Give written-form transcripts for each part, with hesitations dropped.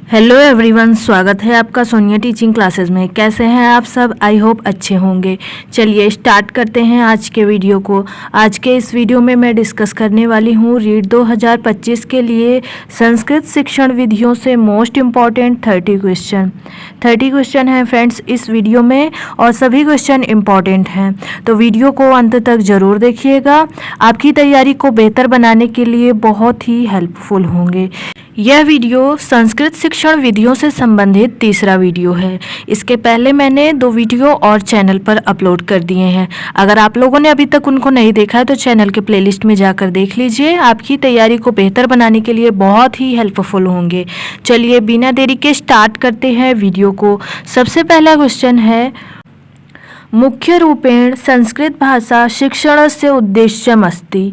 Hello everyone, स्वागत है आपका सोनिया टीचिंग क्लासेस में। कैसे हैं आप सब? आई होप अच्छे होंगे। चलिए स्टार्ट करते हैं आज के वीडियो को। आज के इस वीडियो में मैं डिस्कस करने वाली हूँ रीड 2025 के लिए संस्कृत शिक्षण विधियों से मोस्ट इम्पॉर्टेंट 30 क्वेश्चन। 30 क्वेश्चन हैं फ्रेंड्स इस वीडियो में और सभी क्वेश्चन इम्पॉर्टेंट हैं, तो वीडियो को अंत तक ज़रूर देखिएगा। आपकी तैयारी को बेहतर बनाने के लिए बहुत ही हेल्पफुल होंगे। यह वीडियो संस्कृत शिक्षण विधियों से संबंधित तीसरा वीडियो है। इसके पहले मैंने 2 वीडियो और चैनल पर अपलोड कर दिए हैं। अगर आप लोगों ने अभी तक उनको नहीं देखा है तो चैनल के प्लेलिस्ट में जाकर देख लीजिए। आपकी तैयारी को बेहतर बनाने के लिए बहुत ही हेल्पफुल होंगे। चलिए बिना देरी के स्टार्ट करते हैं वीडियो को। सबसे पहला क्वेश्चन है, मुख्य रूपेण संस्कृत भाषा शिक्षणस्य उद्देश्यमस्ति।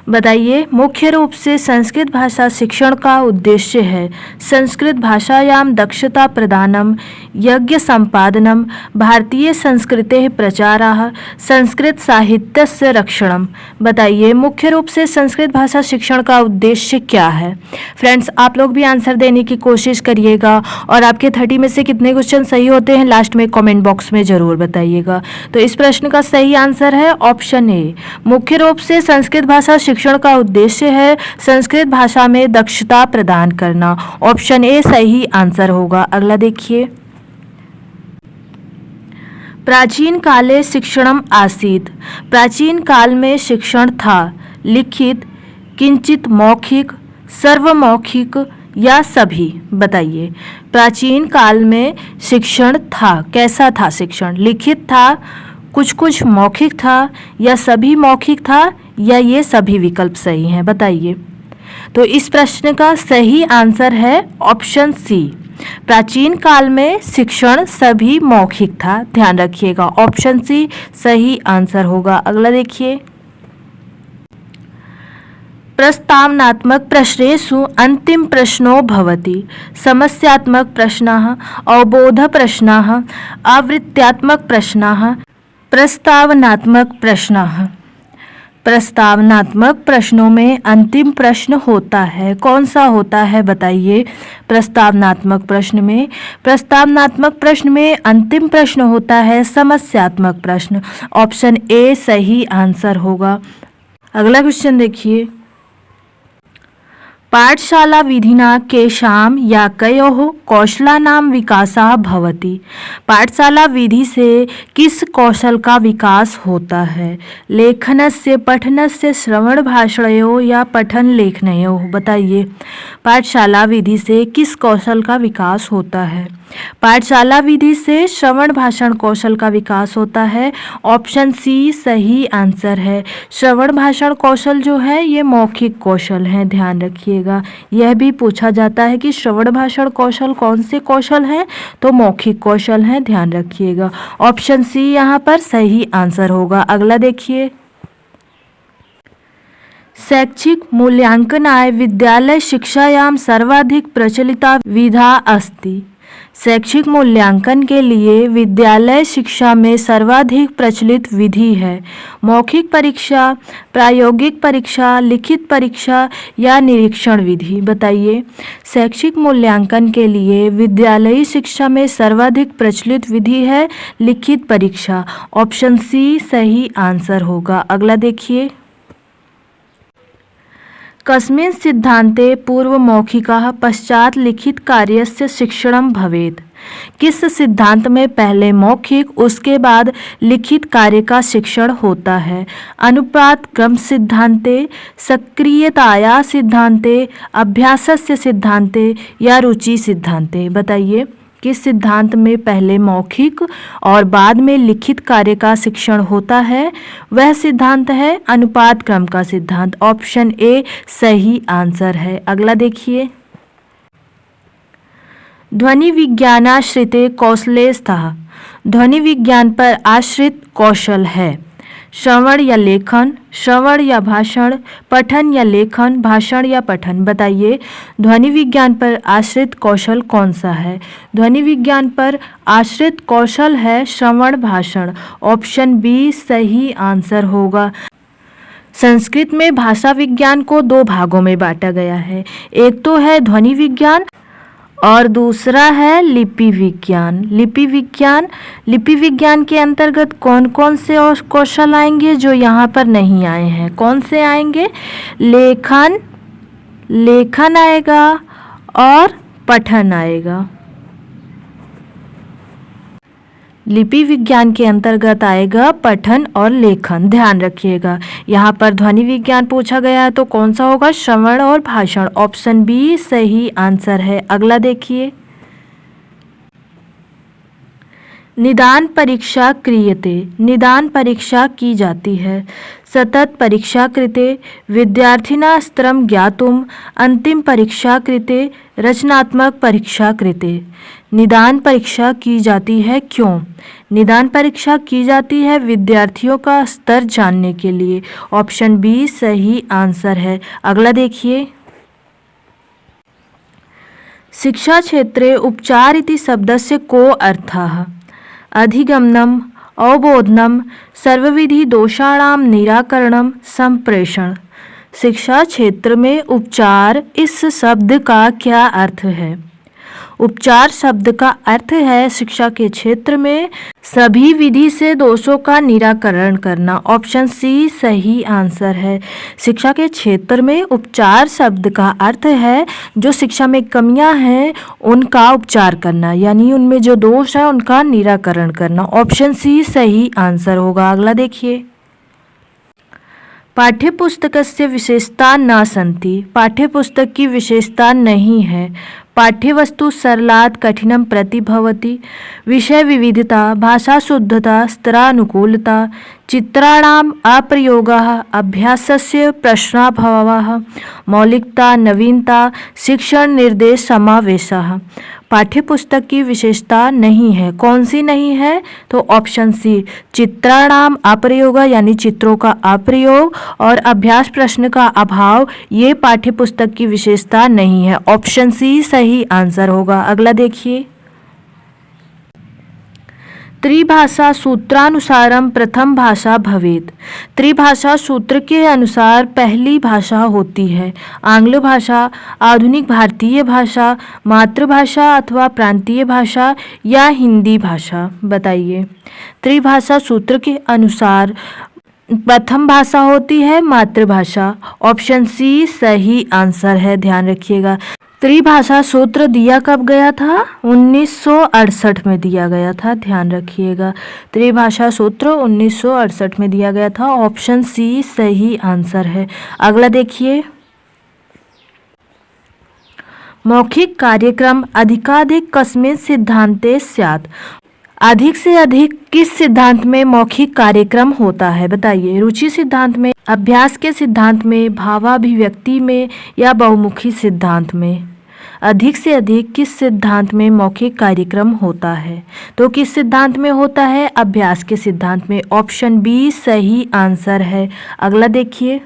बताइए, मुख्य रूप से संस्कृत भाषा शिक्षण का उद्देश्य है संस्कृत भाषायां दक्षता प्रदानम, यज्ञ संपादनम, भारतीय संस्कृतेः प्रचारः, संस्कृत साहित्यस्य रक्षणम। बताइए, मुख्य रूप से संस्कृत भाषा शिक्षण का उद्देश्य क्या है? फ्रेंड्स, आप लोग भी आंसर देने की कोशिश करिएगा और आपके 30 में से कितने क्वेश्चन सही होते हैं लास्ट में कमेंट बॉक्स में ज़रूर बताइएगा। तो इस प्रश्न का सही आंसर है ऑप्शन ए। मुख्य रूप से संस्कृत भाषा शिक्षण का उद्देश्य है संस्कृत भाषा में दक्षता प्रदान करना। ऑप्शन ए सही आंसर होगा। अगला देखिए, प्राचीन काले शिक्षणम आसीत्। प्राचीन काल में शिक्षण था लिखित, किंचित मौखिक, सर्वमौखिक या सभी। बताइए, प्राचीन काल में शिक्षण था, कैसा था शिक्षण? लिखित था, कुछ कुछ मौखिक था या सभी मौखिक था या ये सभी विकल्प सही हैं? बताइए। तो इस प्रश्न का सही आंसर है ऑप्शन सी। प्राचीन काल में शिक्षण सभी मौखिक था। ध्यान रखिएगा, ऑप्शन सी सही आंसर होगा। अगला देखिए, प्रस्तावनात्मक प्रश्नेषु अंतिम प्रश्नो भवति। समस्यात्मक प्रश्नाः, अवबोध प्रश्नाः, आवृत्त्यात्मक प्रश्नाः, प्रस्तावनात्मक प्रश्नाः। प्रस्तावनात्मक प्रश्नों में अंतिम प्रश्न होता है, कौन सा होता है? बताइए। प्रस्तावनात्मक प्रश्न में अंतिम प्रश्न होता है समस्यात्मक प्रश्न। ऑप्शन ए सही आंसर होगा। अगला क्वेश्चन देखिए, पाठशाला विधिना केषां या कयोः कौशलानां विकासः भवति। पाठशाला विधि से किस कौशल का विकास होता है? लेखनस्य, पठनस्य, श्रवण भाषणयोः या पठन लेखनयोः। बताइए, पाठशाला विधि से किस कौशल का विकास होता है? पाठशाला विधि से श्रवण भाषण कौशल का विकास होता है। ऑप्शन सी सही आंसर है। श्रवण भाषण कौशल जो है ये मौखिक कौशल है, ध्यान रखिएगा। यह भी पूछा जाता है कि श्रवण भाषण कौशल कौन से कौशल हैं? तो मौखिक कौशल हैं, ध्यान रखिएगा। ऑप्शन सी यहाँ पर सही आंसर होगा। अगला देखिए, शैक्षिक मूल्यांकनाय विद्यालय शिक्षायां सर्वाधिक प्रचलिता विधा अस्ति। शैक्षिक मूल्यांकन के लिए विद्यालय शिक्षा में सर्वाधिक प्रचलित विधि है मौखिक परीक्षा, प्रायोगिक परीक्षा, लिखित परीक्षा या निरीक्षण विधि। बताइए, शैक्षिक मूल्यांकन के लिए विद्यालयी शिक्षा में सर्वाधिक प्रचलित विधि है लिखित परीक्षा। ऑप्शन सी सही आंसर होगा। अगला देखिए, कस्मिन् सिद्धान्ते पूर्वमौखिकः पश्चात् लिखित कार्यस्य शिक्षणं भवेत्। किस सिद्धांत में पहले मौखिक उसके बाद लिखित कार्य का शिक्षण होता है? अनुपात क्रम सिद्धान्ते, सक्रियताया सिद्धान्ते, अभ्यासस्य सिद्धान्ते या रुचि सिद्धान्ते। बताइए, किस सिद्धांत में पहले मौखिक और बाद में लिखित कार्य का शिक्षण होता है? वह सिद्धांत है अनुपात क्रम का सिद्धांत। ऑप्शन ए सही आंसर है। अगला देखिए, ध्वनि विज्ञानाश्रिते कौशले स्तः। ध्वनि विज्ञान पर आश्रित कौशल है श्रवण या लेखन, श्रवण या भाषण, पठन या लेखन, भाषण या पठन। बताइए, ध्वनि विज्ञान पर आश्रित कौशल कौन सा है? ध्वनि विज्ञान पर आश्रित कौशल है श्रवण भाषण। ऑप्शन बी सही आंसर होगा। संस्कृत में भाषा विज्ञान को 2 भागों में बांटा गया है। एक तो है ध्वनि विज्ञान और दूसरा है लिपि विज्ञान। लिपि विज्ञान के अंतर्गत कौन कौन से और कौशल आएंगे जो यहाँ पर नहीं आए हैं? कौन से आएंगे? लेखन आएगा और पठन आएगा। लिपि विज्ञान के अंतर्गत आएगा पठन और लेखन, ध्यान रखिएगा। यहाँ पर ध्वनि विज्ञान पूछा गया है तो कौन सा होगा? श्रवण और भाषण। ऑप्शन बी सही आंसर है। अगला देखिए, निदान परीक्षा क्रियते, निदान परीक्षा की जाती है। सतत परीक्षा कृते, विद्यार्थिना स्तरम ज्ञातुम, अंतिम परीक्षा कृते, रचनात्मक परीक्षा कृते। निदान परीक्षा की जाती है क्यों? निदान परीक्षा की जाती है विद्यार्थियों का स्तर जानने के लिए। ऑप्शन बी सही आंसर है। अगला देखिए, शिक्षा क्षेत्रे उपचार इति शब्दस्य को अर्थः? अधिगमनम, अवबोधनम, सर्वविधि दोषाणां निराकरणम, संप्रेषण। शिक्षा क्षेत्र में उपचार इस शब्द का क्या अर्थ है? उपचार शब्द का अर्थ है शिक्षा के क्षेत्र में सभी विधि से दोषों का निराकरण करना। ऑप्शन सी सही आंसर है। शिक्षा के क्षेत्र में उपचार शब्द का अर्थ है जो शिक्षा में कमियां हैं उनका उपचार करना, यानी उनमें जो दोष है उनका निराकरण करना। ऑप्शन सी सही आंसर होगा। अगला देखिए, पाठ्यपुस्तकस्य विशेषता न सन्ति, पाठ्यपुस्तक की विशेषता नहीं है। पाठ्यवस्तु सरलात् कठिनं प्रतिभवति, विषय विविधता, भाषा शुद्धता, स्तरानुकूलता, चित्राणाम् अप्रयोगः, अभ्यासस्य प्रश्नाभावः, मौलिकता, नवीनता, शिक्षण निर्देश समावेशः। पाठ्यपुस्तक की विशेषता नहीं है। कौन सी नहीं है? तो ऑप्शन सी, चित्राणाम अप्रयोग यानी चित्रों का अप्रयोग और अभ्यास प्रश्न का अभाव, ये पाठ्यपुस्तक की विशेषता नहीं है। ऑप्शन सी सही आंसर होगा। अगला देखिए, त्रिभाषा सूत्रानुसारम प्रथम भाषा भवेत्। त्रिभाषा सूत्र के अनुसार पहली भाषा होती है आंग्ल भाषा, आधुनिक भारतीय भाषा, मातृभाषा अथवा प्रांतीय भाषा या हिंदी भाषा। बताइए, त्रिभाषा सूत्र के अनुसार प्रथम भाषा होती है मातृभाषा। ऑप्शन सी सही आंसर है। ध्यान रखिएगा, त्रिभाषा सूत्र दिया कब गया था? 1968 में दिया गया था। ध्यान रखिएगा, त्रिभाषा सूत्र 1968 में दिया गया था। ऑप्शन सी सही आंसर है। अगला देखिए, मौखिक कार्यक्रम अधिकाधिक कस्मिन् सिद्धांते स्यात्। अधिक से अधिक किस सिद्धांत में मौखिक कार्यक्रम होता है? बताइए, रुचि सिद्धांत में, अभ्यास के सिद्धांत में, भावाभिव्यक्ति में या बहुमुखी सिद्धांत में? अधिक से अधिक किस सिद्धांत में मौखिक कार्यक्रम होता है? तो किस सिद्धांत में होता है? अभ्यास के सिद्धांत में। ऑप्शन बी सही आंसर है। अगला देखिए,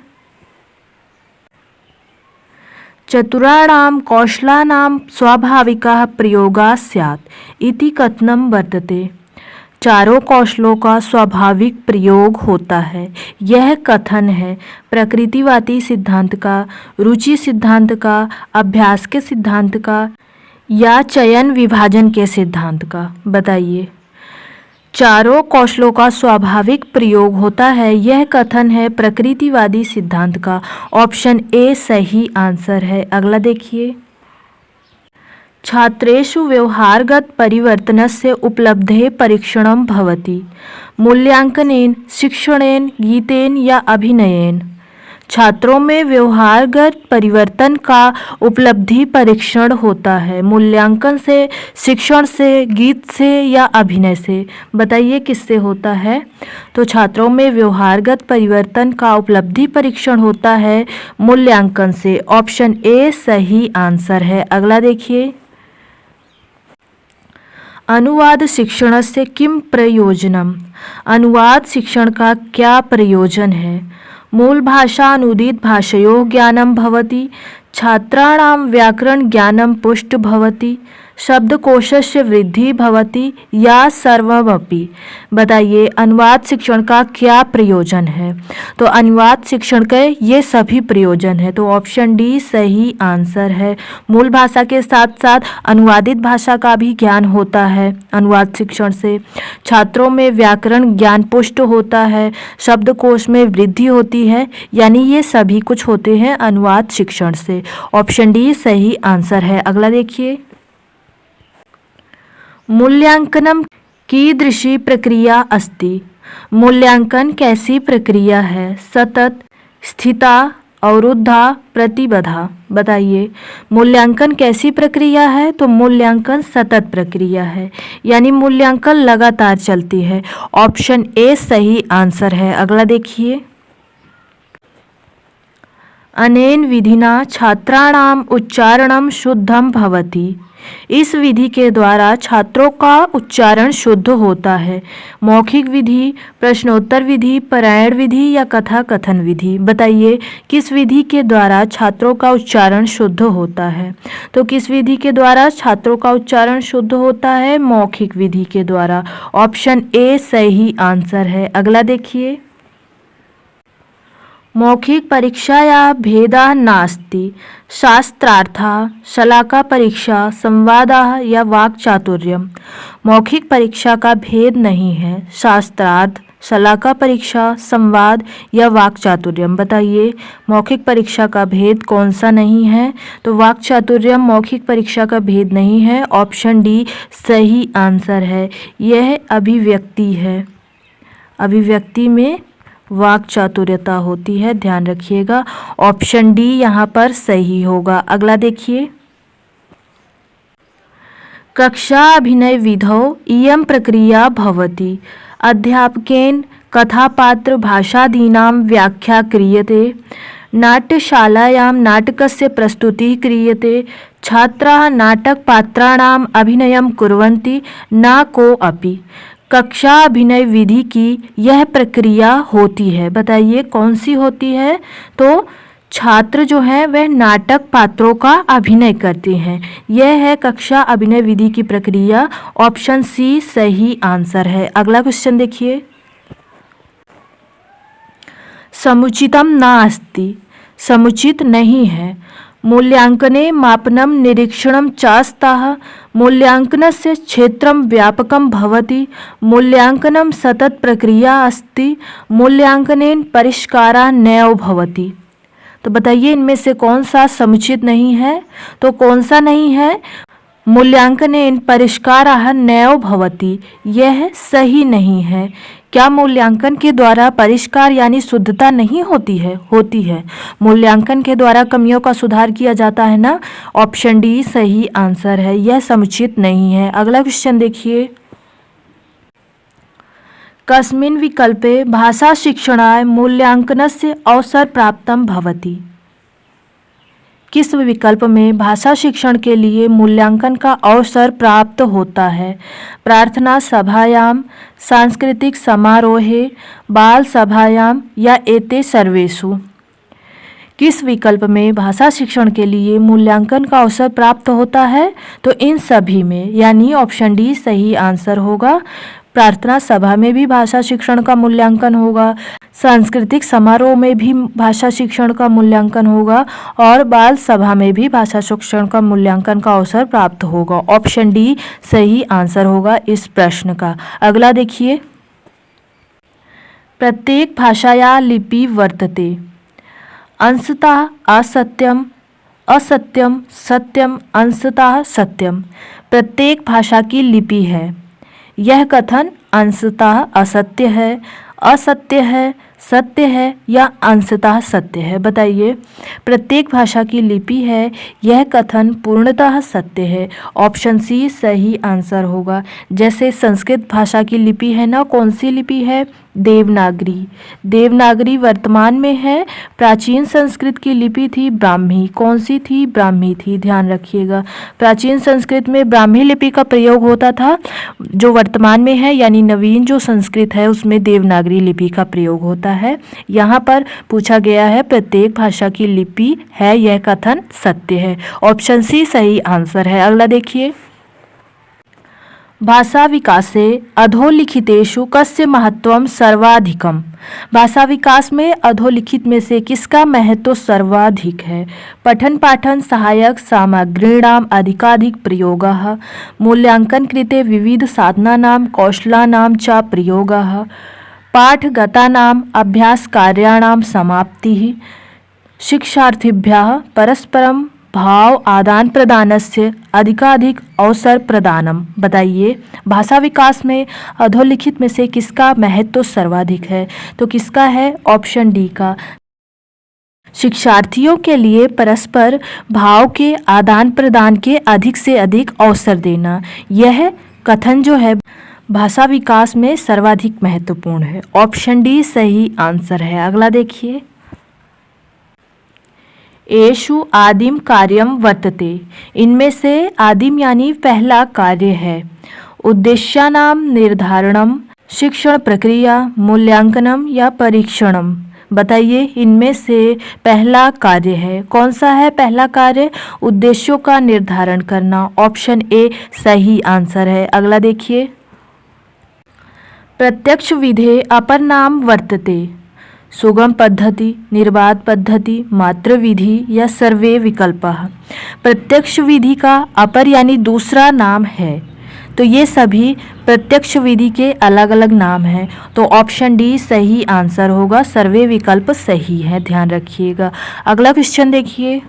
चतुराणां कौशलानां स्वाभाविकः प्रयोगः स्यात् इति कथनं वर्तते। चारों कौशलों का स्वाभाविक प्रयोग होता है, यह कथन है प्रकृतिवादी सिद्धांत का, रुचि सिद्धांत का, अभ्यास के सिद्धांत का या चयन विभाजन के सिद्धांत का? बताइए, चारों कौशलों का स्वाभाविक प्रयोग होता है, यह कथन है प्रकृतिवादी सिद्धांत का। ऑप्शन ए सही आंसर है। अगला देखिए, छात्रेषु व्यवहारगत परिवर्तनस्य उपलब्धे परीक्षणं भवति। मूल्यांकनेन, शिक्षणेन, गीतेन या अभिनयेन। छात्रों में व्यवहारगत परिवर्तन का उपलब्धि परीक्षण होता है मूल्यांकन से, शिक्षण से, गीत से या अभिनय से। बताइए किससे होता है? तो छात्रों में व्यवहारगत परिवर्तन का उपलब्धि परीक्षण होता है मूल्यांकन से। ऑप्शन ए सही आंसर है। अगला देखिए, अनुवाद शिक्षणस्य किं प्रयोजनम। अनुवाद शिक्षण का क्या प्रयोजन है? मूल भाषा अनुदित भाषयोः ज्ञानं भवति। छात्राणां व्याकरण ज्ञानं पुष्ट भवति, शब्दकोशस्य वृद्धि भवति या सर्वमपि। बताइए अनुवाद शिक्षण का क्या प्रयोजन है। तो अनुवाद शिक्षण के ये सभी प्रयोजन है। तो ऑप्शन डी सही आंसर है। मूल भाषा के साथ साथ अनुवादित भाषा का भी ज्ञान होता है अनुवाद शिक्षण से। छात्रों में व्याकरण ज्ञान पुष्ट होता है, शब्दकोश में वृद्धि होती है, यानी ये सभी कुछ होते हैं अनुवाद शिक्षण से। ऑप्शन डी सही आंसर है। अगला देखिए, मूल्यांकनम कीदृशी प्रक्रिया अस्ति। मूल्यांकन कैसी प्रक्रिया है। सतत, स्थिता, अवरुद्धा, प्रतिबद्धा। बताइए मूल्यांकन कैसी प्रक्रिया है। तो मूल्यांकन सतत प्रक्रिया है, यानी मूल्यांकन लगातार चलती है। ऑप्शन ए सही आंसर है। अगला देखिए, अनेन विधिना छात्राणाम उच्चारणम शुद्धम भवति। इस विधि के द्वारा छात्रों का उच्चारण शुद्ध होता है। मौखिक विधि, प्रश्नोत्तर विधि, पारायण विधि या कथा कथन विधि। बताइए किस विधि के द्वारा छात्रों का उच्चारण शुद्ध होता है। तो किस विधि के द्वारा छात्रों का उच्चारण शुद्ध होता है। मौखिक विधि के द्वारा। ऑप्शन ए सही आंसर है। अगला देखिए, मौखिक परीक्षाया भेदा नास्ति। शास्त्रार्थः, शलाका परीक्षा, संवादः या वाक् चातुर्यम। मौखिक परीक्षा का भेद नहीं है। शास्त्रार्थ, शलाका परीक्षा, संवाद या वाक् चातुर्यम। बताइए मौखिक परीक्षा का भेद कौन सा नहीं है। तो वाक् चातुर्यम मौखिक परीक्षा का भेद नहीं है। ऑप्शन डी सही आंसर है। यह अभिव्यक्ति है। अभिव्यक्ति में वाक् चातुर्यता होती है, ध्यान रखिएगा। ऑप्शन डी यहाँ पर सही होगा। अगला देखिए, कक्षा अभिनय विधौ इयं प्रक्रिया भवति। अध्यापकेन कथापात्र भाषादीनां व्याख्या क्रियते। नाट्यशालायां नाटकस्य प्रस्तुतिः क्रियते। छात्राः नाटकपात्राणाम् अभिनयं कुर्वन्ति न कोऽपि। कक्षा अभिनय विधि की यह प्रक्रिया होती है। बताइए कौन सी होती है। तो छात्र जो है वह नाटक पात्रों का अभिनय करते हैं। यह है कक्षा अभिनय विधि की प्रक्रिया। ऑप्शन सी सही आंसर है। अगला क्वेश्चन देखिए, समुचितम नास्ति। समुचित नहीं है। मूल्यांकने मापनम निरीक्षणम च स्तः। मूल्यांकनस्य क्षेत्रम व्यापकं भवति। मूल्यांकनं सतत प्रक्रिया अस्ति। मूल्यांकनेन परिष्कारः नैव भवति। तो बताइए इनमें से कौन सा समुचित नहीं है। तो कौन सा नहीं है। मूल्यांकनेन परिष्कारः नैव भवति, यह सही नहीं है। क्या मूल्यांकन के द्वारा परिष्कार यानी शुद्धता नहीं होती है। होती है। मूल्यांकन के द्वारा कमियों का सुधार किया जाता है ना। ऑप्शन डी सही आंसर है। यह समुचित नहीं है। अगला क्वेश्चन देखिए, कस्मिन् विकल्पे भाषा शिक्षणाय मूल्यांकनस्य अवसर प्राप्तं भवति। किस विकल्प में भाषा शिक्षण के लिए मूल्यांकन का अवसर प्राप्त होता है। प्रार्थना सभायाम, सांस्कृतिक समारोहे, बाल सभायाम या एते सर्वेषु। किस विकल्प में भाषा शिक्षण के लिए मूल्यांकन का अवसर प्राप्त होता है। तो इन सभी में, यानी ऑप्शन डी सही आंसर होगा। प्रार्थना सभा में भी भाषा शिक्षण का मूल्यांकन होगा, सांस्कृतिक समारोह में भी भाषा शिक्षण का मूल्यांकन होगा और बाल सभा में भी भाषा शिक्षण का मूल्यांकन का अवसर प्राप्त होगा। ऑप्शन डी सही आंसर होगा इस प्रश्न का। अगला देखिए, प्रत्येक भाषाया लिपि वर्तते। अंशतः असत्यम, असत्यम, सत्यम, अंशतः सत्यम। प्रत्येक भाषा की लिपि है। यह कथन अंशतः असत्य है, असत्य है, सत्य है या अंशतः सत्य है। बताइए प्रत्येक भाषा की लिपि है, यह कथन पूर्णतः सत्य है। ऑप्शन सी सही आंसर होगा। जैसे संस्कृत भाषा की लिपि है ना, कौन सी लिपि है। देवनागरी। देवनागरी वर्तमान में है। प्राचीन संस्कृत की लिपि थी ब्राह्मी। कौन सी थी? ब्राह्मी थी, ध्यान रखिएगा। प्राचीन संस्कृत में ब्राह्मी लिपि का प्रयोग होता था। जो वर्तमान में है यानी नवीन जो संस्कृत है उसमें देवनागरी लिपि का प्रयोग होता है। यहाँ पर पूछा गया है प्रत्येक भाषा की लिपि है, यह कथन सत्य है। ऑप्शन सी सही आंसर है। अगला देखिए, भाषा विकासे अधोलिखितेषु कस्य महत्वं सर्वाधिकम। भाषा विकास में अधोलिखित में से किसका महत्व सर्वाधिक है? पठन पाठन सहायक सामग्रीणाम अधिकाधिक प्रयोगः, मूल्यांकन कृते विविध साधनानां कौशलानां च प्रयोगः, पाठगतानाम् अभ्यास कार्याणां समाप्तिः, शिक्षार्थिभ्यः परस्परं भाव आदान प्रदानस्य अधिकाधिक अवसर प्रदानम। बताइए, भाषा विकास में अधोलिखित में से किसका महत्व सर्वाधिक है? तो किसका है? ऑप्शन डी का, शिक्षार्थियों के लिए परस्पर भाव के आदान प्रदान के अधिक से अधिक अवसर देना। यह कथन जो है भाषा विकास में सर्वाधिक महत्वपूर्ण है। ऑप्शन डी सही आंसर है। अगला देखिए, एषु आदिम कार्यम वर्तते। इनमें से आदिम यानी पहला कार्य है। उद्देश्यानां निर्धारणम, शिक्षण प्रक्रिया, मूल्यांकनम या परीक्षणम। बताइए, इनमें से पहला कार्य है। कौन सा है पहला कार्य? उद्देश्यों का निर्धारण करना। ऑप्शन ए सही आंसर है। अगला देखिए, प्रत्यक्ष विधे अपर नाम वर्तते। सुगम पद्धति, निर्बाध पद्धति, मात्र विधि या सर्वे विकल्पः। प्रत्यक्ष विधि का अपर यानी दूसरा नाम है, तो ये सभी प्रत्यक्ष विधि के अलग अलग नाम हैं। तो ऑप्शन डी सही आंसर होगा, सर्वे विकल्प सही है, ध्यान रखिएगा। अगला क्वेश्चन देखिए,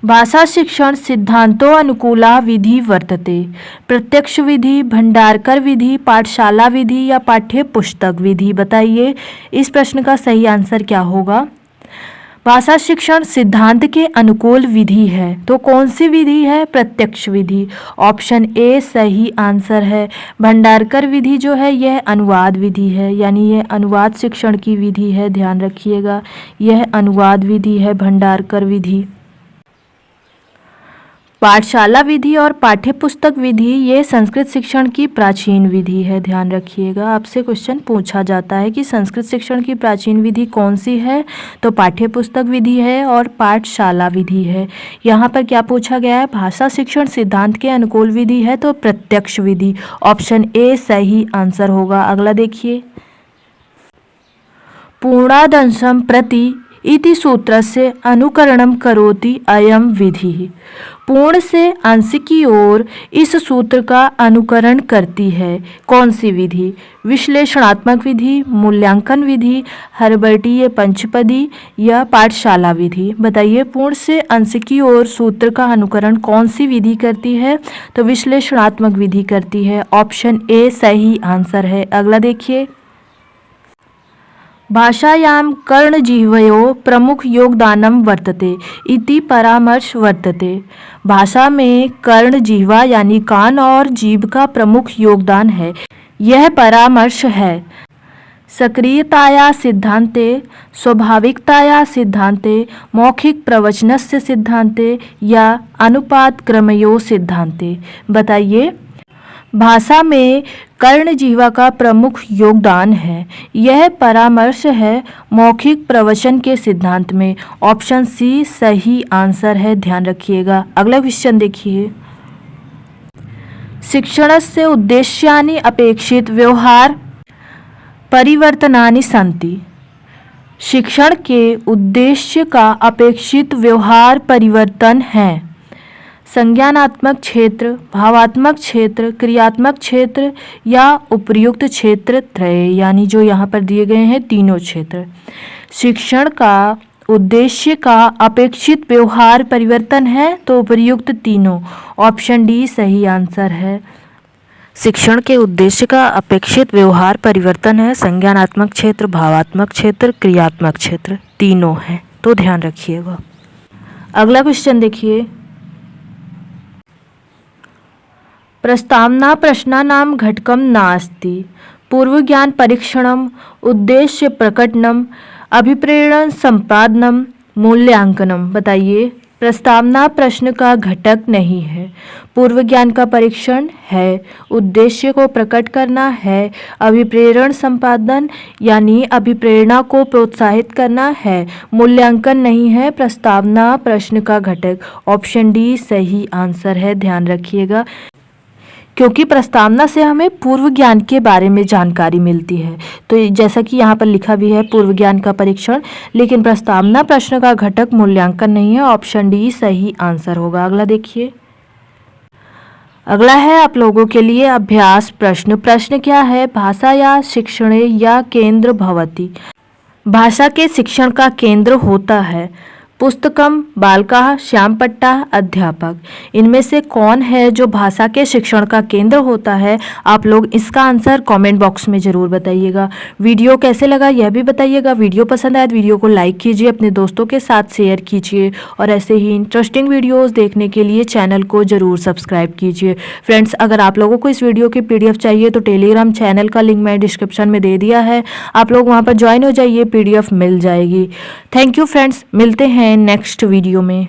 भाषा शिक्षण सिद्धांतों अनुकूला विधि वर्तते। प्रत्यक्ष विधि, भंडारकर विधि, पाठशाला विधि या पाठ्य पुस्तक विधि। बताइए, इस प्रश्न का सही आंसर क्या होगा? भाषा शिक्षण सिद्धांत के अनुकूल विधि है, तो कौन सी विधि है? प्रत्यक्ष विधि। ऑप्शन ए सही आंसर है। भंडारकर विधि जो है यह अनुवाद विधि है, यानी यह अनुवाद शिक्षण की विधि है, ध्यान रखिएगा। यह अनुवाद विधि है भंडारकर विधि। पाठशाला विधि और पाठ्य पुस्तक विधि ये संस्कृत शिक्षण की प्राचीन विधि है, ध्यान रखिएगा। आपसे क्वेश्चन पूछा जाता है कि संस्कृत शिक्षण की प्राचीन विधि कौन सी है, तो पाठ्य पुस्तक विधि है और पाठशाला विधि है। यहाँ पर क्या पूछा गया है? भाषा शिक्षण सिद्धांत के अनुकूल विधि है, तो प्रत्यक्ष विधि। ऑप्शन ए सही आंसर होगा। अगला देखिए, पूर्णादंशम प्रति इति सूत्रस्य अनुकरणम करोति अयम विधि। पूर्ण से अंश की ओर इस सूत्र का अनुकरण करती है। कौन सी विधि? विश्लेषणात्मक विधि, मूल्यांकन विधि, हर्बर्टीय पंचपदी या पाठशाला विधि। बताइए, पूर्ण से अंश की ओर सूत्र का अनुकरण कौन सी विधि करती है? तो विश्लेषणात्मक विधि करती है। ऑप्शन ए सही आंसर है। अगला देखिए, भाषायां कर्णजिह्वयोः प्रमुख योगदानं वर्तते इति परामर्श वर्तते। भाषा में कर्ण जिह्वा यानी कान और जीभ का प्रमुख योगदान है, यह परामर्श है। सक्रियताया सिद्धान्ते, स्वाभाविकताया सिद्धान्ते, मौखिक प्रवचनस्य सिद्धान्ते या अनुपातक्रमयो सिद्धान्ते। बताइए, भाषा में कर्ण जिह्वा का प्रमुख योगदान है, यह परामर्श है मौखिक प्रवचन के सिद्धांत में। ऑप्शन सी सही आंसर है, ध्यान रखिएगा। अगला क्वेश्चन देखिए, शिक्षणस्य उद्देश्यानि अपेक्षित व्यवहार परिवर्तनानि सन्ति। शिक्षण के उद्देश्य का अपेक्षित व्यवहार परिवर्तन है। संज्ञानात्मक क्षेत्र, भावात्मक क्षेत्र, क्रियात्मक क्षेत्र या उपर्युक्त क्षेत्र त्रय, यानी जो यहाँ पर दिए गए हैं तीनों क्षेत्र। शिक्षण का उद्देश्य का अपेक्षित व्यवहार परिवर्तन है, तो उपर्युक्त तीनों। ऑप्शन डी सही आंसर है। शिक्षण के उद्देश्य का अपेक्षित व्यवहार परिवर्तन है। संज्ञानात्मक क्षेत्र, भावात्मक क्षेत्र, क्रियात्मक क्षेत्र तीनों हैं, तो ध्यान रखिएगा। अगला क्वेश्चन देखिए, प्रस्तावना प्रश्नानां घटकम नास्ति। पूर्व ज्ञान परीक्षणम, उद्देश्य प्रकटनम, अभिप्रेरण संपादनम, मूल्यांकनम। बताइए, प्रस्तावना प्रश्न का घटक नहीं है। पूर्व ज्ञान का परीक्षण है, उद्देश्य को प्रकट करना है, अभिप्रेरण संपादन यानी अभिप्रेरणा को प्रोत्साहित करना है, मूल्यांकन नहीं है, प्रस्तावना प्रश्न का घटक। ऑप्शन डी सही आंसर है, ध्यान रखिएगा, क्योंकि प्रस्तावना से हमें पूर्व ज्ञान के बारे में जानकारी मिलती है। तो जैसा कि यहाँ पर लिखा भी है पूर्व ज्ञान का परीक्षण, लेकिन प्रस्तावना प्रश्न का घटक मूल्यांकन नहीं है। ऑप्शन डी सही आंसर होगा। अगला देखिए, अगला है आप लोगों के लिए अभ्यास प्रश्न। प्रश्न क्या है? भाषा या शिक्षणे या केंद्र भवति। भाषा के शिक्षण का केंद्र होता है पुस्तकम, बालकाः, श्यामपट्टा, अध्यापक। इनमें से कौन है जो भाषा के शिक्षण का केंद्र होता है? आप लोग इसका आंसर कमेंट बॉक्स में ज़रूर बताइएगा। वीडियो कैसे लगा यह भी बताइएगा। वीडियो पसंद आए तो वीडियो को लाइक कीजिए, अपने दोस्तों के साथ शेयर कीजिए और ऐसे ही इंटरेस्टिंग वीडियोज़ देखने के लिए चैनल को ज़रूर सब्सक्राइब कीजिए। फ्रेंड्स, अगर आप लोगों को इस वीडियो की PDF चाहिए तो टेलीग्राम चैनल का लिंक मैं डिस्क्रिप्शन में दे दिया है, आप लोग वहाँ पर ज्वाइन हो जाइए, PDF मिल जाएगी। थैंक यू फ्रेंड्स, मिलते हैं नेक्स्ट वीडियो में।